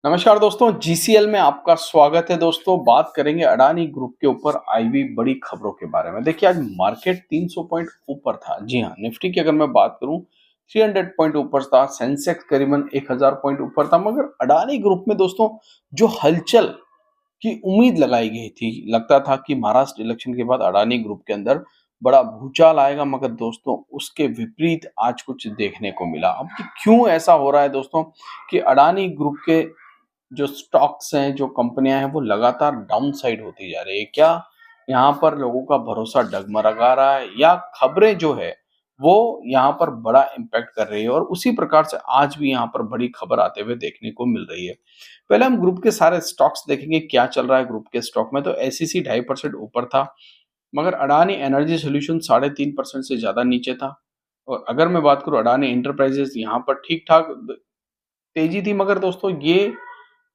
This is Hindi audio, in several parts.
नमस्कार दोस्तों, जीसीएल में आपका स्वागत है। दोस्तों, बात करेंगे अडानी ग्रुप के ऊपर आई हुई बड़ी खबरों के बारे में। देखिए, आज मार्केट 300 पॉइंट ऊपर था। जी हाँ, निफ्टी की अगर मैं बात करूं 300 पॉइंट ऊपर था, सेंसेक्स करीबन 1000 पॉइंट ऊपर था। मगर अडानी ग्रुप में दोस्तों जो हलचल की उम्मीद लगाई गई थी, लगता था कि महाराष्ट्र इलेक्शन के बाद अडानी ग्रुप के अंदर बड़ा भूचाल आएगा, मगर दोस्तों उसके विपरीत आज कुछ देखने को मिला। अब कि क्यों ऐसा हो रहा है दोस्तों कि अडानी ग्रुप के जो स्टॉक्स हैं, जो कंपनियां हैं, वो लगातार डाउन साइड होती जा रही है। क्या यहाँ पर लोगों का भरोसा डगमगा रहा है, या खबरें जो है वो यहाँ पर बड़ा इम्पैक्ट कर रही है? और उसी प्रकार से आज भी यहाँ पर बड़ी खबर आते हुए देखने को मिल रही है। पहले हम ग्रुप के सारे स्टॉक्स देखेंगे, क्या चल रहा है ग्रुप के स्टॉक में। तो एसीसी 2.5% ऊपर था, मगर अडानी एनर्जी सोल्यूशन 3.5% से ज्यादा नीचे था। और अगर मैं बात करूं अडानी इंटरप्राइजेस, यहाँ पर ठीक ठाक तेजी थी, मगर दोस्तों ये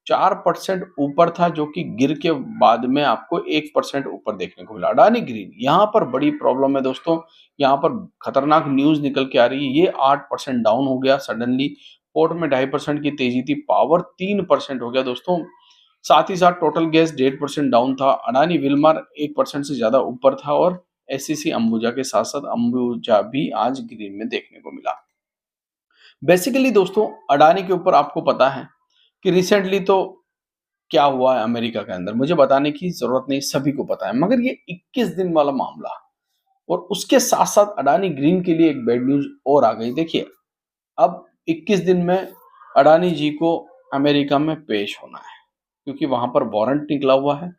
4% ऊपर था, जो कि गिर के बाद में आपको 1% ऊपर देखने को मिला। अडानी ग्रीन, यहाँ पर बड़ी प्रॉब्लम है दोस्तों। यहाँ पर खतरनाक न्यूज निकल के आ रही है। ये 8% डाउन हो गया सडनली। पोर्ट में 2.5% की तेजी थी, पावर 3% हो गया दोस्तों। साथ ही साथ टोटल गैस 1.5% डाउन था। अडानी विलमार 1% से ज्यादा ऊपर था, और एससीसी अंबुजा के साथ साथ अंबुजा भी आज ग्रीन में देखने को मिला। बेसिकली दोस्तों अडानी के ऊपर आपको पता है कि रिसेंटली तो क्या हुआ है अमेरिका के अंदर, मुझे बताने की जरूरत नहीं, सभी को पता है। मगर ये 21 दिन वाला मामला, और उसके साथ साथ अडानी ग्रीन के लिए एक बैड न्यूज और आ गई। देखिए, अब 21 दिन में अडानी जी को अमेरिका में पेश होना है, क्योंकि वहां पर वारंट निकला हुआ है,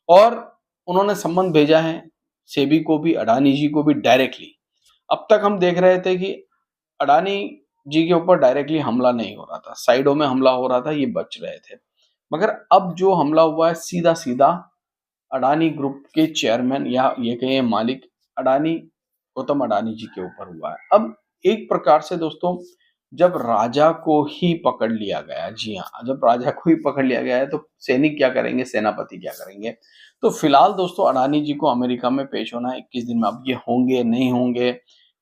और उन्होंने सम्मन भेजा है सेबी को भी, अडानी जी को भी डायरेक्टली। अब तक हम देख रहे थे कि अडानी जी के ऊपर डायरेक्टली हमला नहीं हो रहा था, साइडों में हमला हो रहा था, ये बच रहे थे। मगर अब जो हमला हुआ है सीधा सीधा अडानी ग्रुप के चेयरमैन, या ये कहिए मालिक अडानी, गौतम अडानी जी के ऊपर हुआ है। अब एक प्रकार से दोस्तों जब राजा को ही पकड़ लिया गया, जी हाँ, जब राजा को ही पकड़ लिया गया है तो सैनिक क्या करेंगे, सेनापति क्या करेंगे? तो फिलहाल दोस्तों अडानी जी को अमेरिका में पेश होना है 21 दिन में। अब ये होंगे नहीं होंगे,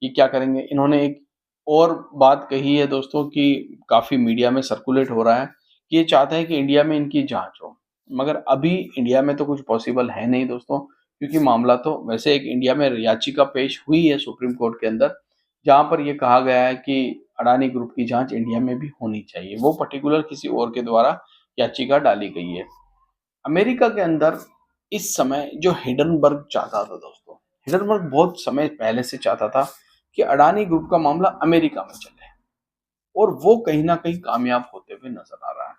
ये क्या करेंगे? इन्होंने एक और बात कही है दोस्तों कि काफी मीडिया में सर्कुलेट हो रहा है कि ये चाहते हैं कि इंडिया में इनकी जांच हो। मगर अभी इंडिया में तो कुछ पॉसिबल है नहीं दोस्तों, क्योंकि मामला तो वैसे एक इंडिया में याचिका पेश हुई है सुप्रीम कोर्ट के अंदर, जहां पर यह कहा गया है कि अडानी ग्रुप की जांच इंडिया में भी होनी चाहिए। वो पर्टिकुलर किसी और के द्वारा याचिका डाली गई है। अमेरिका के अंदर इस समय जो हिडनबर्ग चाहता था दोस्तों, हिडनबर्ग बहुत समय पहले से चाहता था कि अडानी ग्रुप का मामला अमेरिका में चले, और वो कहीं ना कहीं कामयाब होते हुए नजर आ रहा है।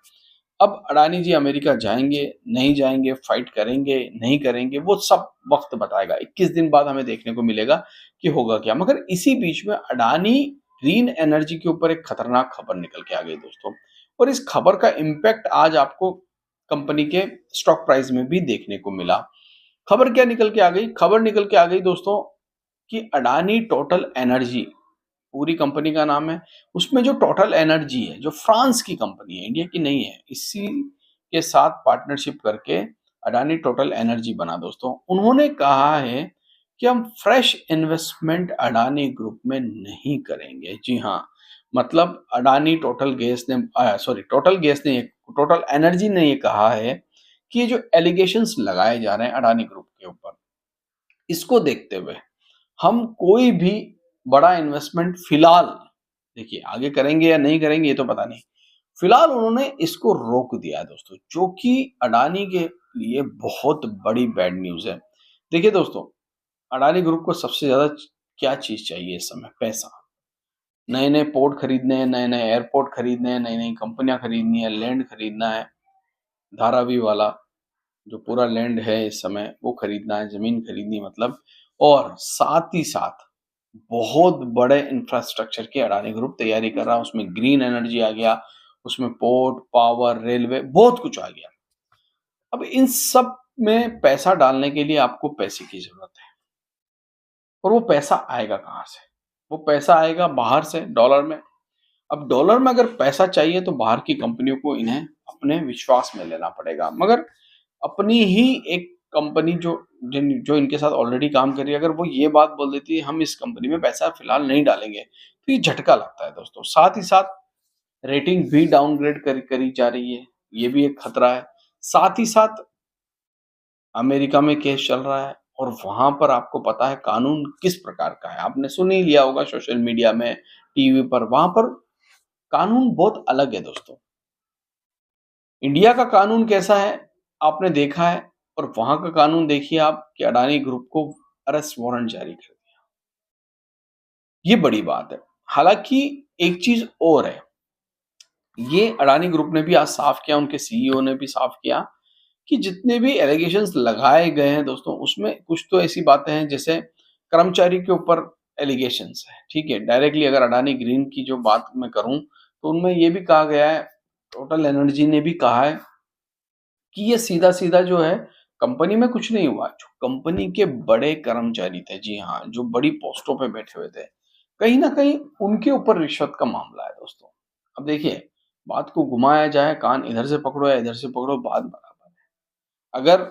अब अडानी जी अमेरिका जाएंगे नहीं जाएंगे, फाइट करेंगे नहीं करेंगे, वो सब वक्त बताएगा। 21 दिन बाद हमें देखने को मिलेगा कि होगा क्या। मगर इसी बीच में अडानी ग्रीन एनर्जी के ऊपर एक खतरनाक खबर निकल के आ गई दोस्तों, और इस खबर का इम्पैक्ट आज आपको कंपनी के स्टॉक प्राइस में भी देखने को मिला। खबर क्या निकल के आ गई? खबर निकल के आ गई दोस्तों कि अडानी टोटल एनर्जी, पूरी कंपनी का नाम है, उसमें जो टोटल एनर्जी है, जो फ्रांस की कंपनी है, इंडिया की नहीं है, इसी के साथ पार्टनरशिप करके अडानी टोटल एनर्जी बना दोस्तों। उन्होंने कहा है कि हम फ्रेश इन्वेस्टमेंट अडानी ग्रुप में नहीं करेंगे। जी हाँ, मतलब अडानी टोटल गैस ने, सॉरी, टोटल गैस ने, टोटल एनर्जी ने ये कहा है कि ये जो एलिगेशंस लगाए जा रहे हैं अडानी ग्रुप के ऊपर, इसको देखते हुए हम कोई भी बड़ा इन्वेस्टमेंट फिलहाल, देखिए आगे करेंगे या नहीं करेंगे ये तो पता नहीं, फिलहाल उन्होंने इसको रोक दिया है दोस्तों, जो कि अडानी के लिए बहुत बड़ी बैड न्यूज है। देखिए दोस्तों, अडानी ग्रुप को सबसे ज्यादा क्या चीज चाहिए इस समय? पैसा। नए नए पोर्ट खरीदने हैं, नए नए एयरपोर्ट खरीदने हैं, नई नई कंपनियां खरीदनी है, लैंड खरीदना है, धारावी वाला जो पूरा लैंड है इस समय वो खरीदना है, जमीन खरीदनी मतलब। और साथ ही साथ बहुत बड़े इंफ्रास्ट्रक्चर की अडानी ग्रुप तैयारी कर रहा है। उसमें ग्रीन एनर्जी आ गया, उसमें पोर्ट, पावर, रेलवे, बहुत कुछ आ गया। अब इन सब में पैसा डालने के लिए आपको पैसे की जरूरत है, और वो पैसा आएगा कहाँ से? वो पैसा आएगा बाहर से, डॉलर में। अब डॉलर में अगर पैसा चाहिए तो बाहर की कंपनियों को इन्हें अपने विश्वास में लेना पड़ेगा। मगर अपनी ही एक कंपनी जो इनके साथ ऑलरेडी काम कर रही है, अगर वो ये बात बोल देती है हम इस कंपनी में पैसा फिलहाल नहीं डालेंगे, तो ये झटका लगता है दोस्तों। साथ ही साथ रेटिंग भी डाउनग्रेड करी जा रही है। ये भी एक खतरा है। साथ ही साथ अमेरिका में केस चल रहा है और वहाँ पर आपको पता है कानून किस प्रकार का है। आपने सुन ही लिया होगा सोशल मीडिया में, टीवी पर, वहाँ पर कानून बहुत अलग है दोस्तों। इंडिया का कानून कैसा है आपने देखा है, और वहाँ का कानून देखिए आप कि अडानी ग्रुप को अरेस्ट वारंट जारी कर दिया। ये बड़ी बात है। हालाँकि एक चीज़ और है, ये अडानी ग्रुप ने भी आज साफ किया, उनके सीईओ ने भी साफ किया कि जितने भी एलिगेशंस लगाए गए हैं दोस्तों, उसमें कुछ तो ऐसी बातें हैं जैसे कर्मचारी के ऊपर एलिगेशंस है, ठीक है? डायरेक्टली अगर अडानी ग्रीन की जो बात मैं करूँ, तो उनमें ये भी कहा गया है, टोटल एनर्जी ने भी कहा है कि ये सीधा-सीधा जो है कंपनी में कुछ नहीं हुआ। जो कंपनी के बड़े कर्मचारी थे, जी हाँ, जो बड़ी पोस्टों पे बैठे हुए थे, कहीं न कहीं उनके ऊपर रिश्वत का मामला है दोस्तों। अब देखिए, बात को घुमाया जाए, कान इधर से पकड़ो या इधर से पकड़ो, बात बराबर है। अगर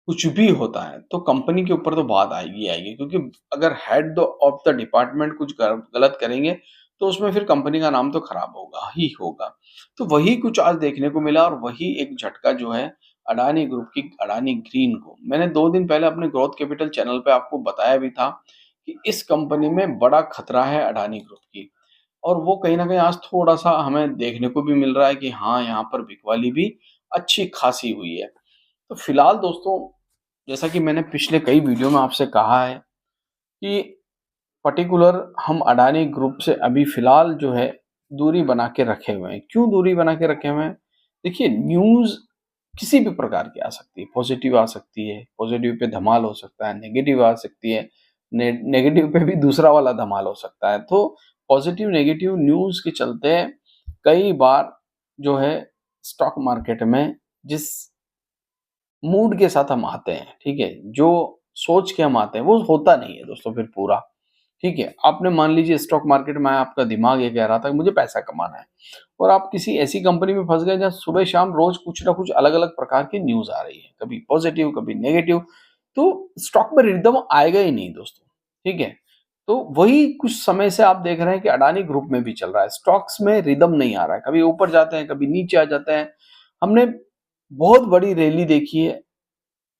कुछ भी होता है, तो कंपनी के ऊपर तो बात आएगी ही आएगी, क्योंकि अगर head the of the department कुछ गलत करेंगे, तो उसमें फिर कंपनी का नाम तो खराब होगा ही होगा। तो वही कुछ आज देखने को मिला और वही एक झटका जो है अडानी ग्रुप की, अडानी ग्रीन को। मैंने 2 दिन पहले अपने ग्रोथ कैपिटल चैनल पे आपको बताया भी था कि इस कंपनी में बड़ा खतरा है अडानी ग्रुप की, और वो कहीं न कहीं आज थोड़ा-सा हमें देखने को भी मिल रहा है कि हाँ, यहाँ पर बिकवाली भी अच्छी खासी हुई है। तो फिलहाल दोस्तों, जैसा कि मैंने पिछले कई वीडियो में आपसे कहा है कि पर्टिकुलर हम अडानी ग्रुप से अभी फिलहाल जो है दूरी बना के रखे हुए हैं। क्यों दूरी बना के रखे हुए हैं? देखिए, न्यूज़ किसी भी प्रकार की आ सकती है, पॉज़िटिव आ सकती है, पॉज़िटिव पे धमाल हो सकता है, नेगेटिव आ सकती है, नेगेटिव पे भी दूसरा वाला धमाल हो सकता है। तो पॉज़िटिव नेगेटिव न्यूज़ के चलते कई बार जो है स्टॉक मार्केट में जिस मूड के साथ हम आते हैं, ठीक है? जो सोच के हम आते हैं, वो होता नहीं है दोस्तों फिर पूरा, ठीक है? आपने मान लीजिए स्टॉक मार्केट में आपका दिमाग ये कह रहा था कि मुझे पैसा कमाना है, और आप किसी ऐसी कंपनी में फँस गए जहाँ सुबह-शाम रोज़ कुछ ना कुछ अलग-अलग प्रकार की न्यूज़ आ रही है, कभी पॉज़िटिव, कभी नेगेटिव, तो स्टॉक में रिदम आएगा ही नहीं दोस्तों, ठीक है? तो वही कुछ समय से आप देख रहे हैं कि अडानी ग्रुप में भी चल रहा है, स्टॉक्स में रिदम नहीं आ रहा है, कभी ऊपर जाते हैं, कभी नीचे आ जाते हैं। हमने बहुत बड़ी रैली देखी है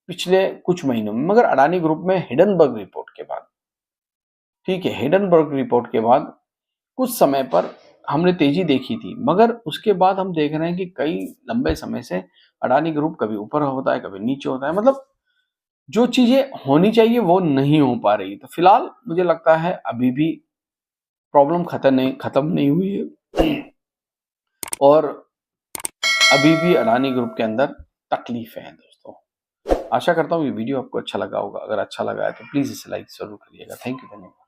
पिछले कुछ महीनों में, मगर अडानी ग्रुप में हिडनबर्ग रिपोर्ट के बाद, ठीक है, हिडनबर्ग रिपोर्ट के बाद कुछ समय पर हमने तेजी देखी थी, मगर उसके बाद हम देख रहे हैं कि कई लंबे समय से अडानी ग्रुप कभी ऊपर होता है, कभी नीचे होता है, मतलब जो चीजें होनी चाहिए वो नहीं हो पा रही। तो फिलहाल मुझे लगता है अभी भी प्रॉब्लम खत्म नहीं हुई है और अभी भी अडानी ग्रुप के अंदर तकलीफें हैं दोस्तों। आशा करता हूँ ये वीडियो आपको अच्छा लगा होगा। अगर अच्छा लगा है तो प्लीज़ इसे लाइक ज़रूर करिएगा। थैंक यू, धन्यवाद।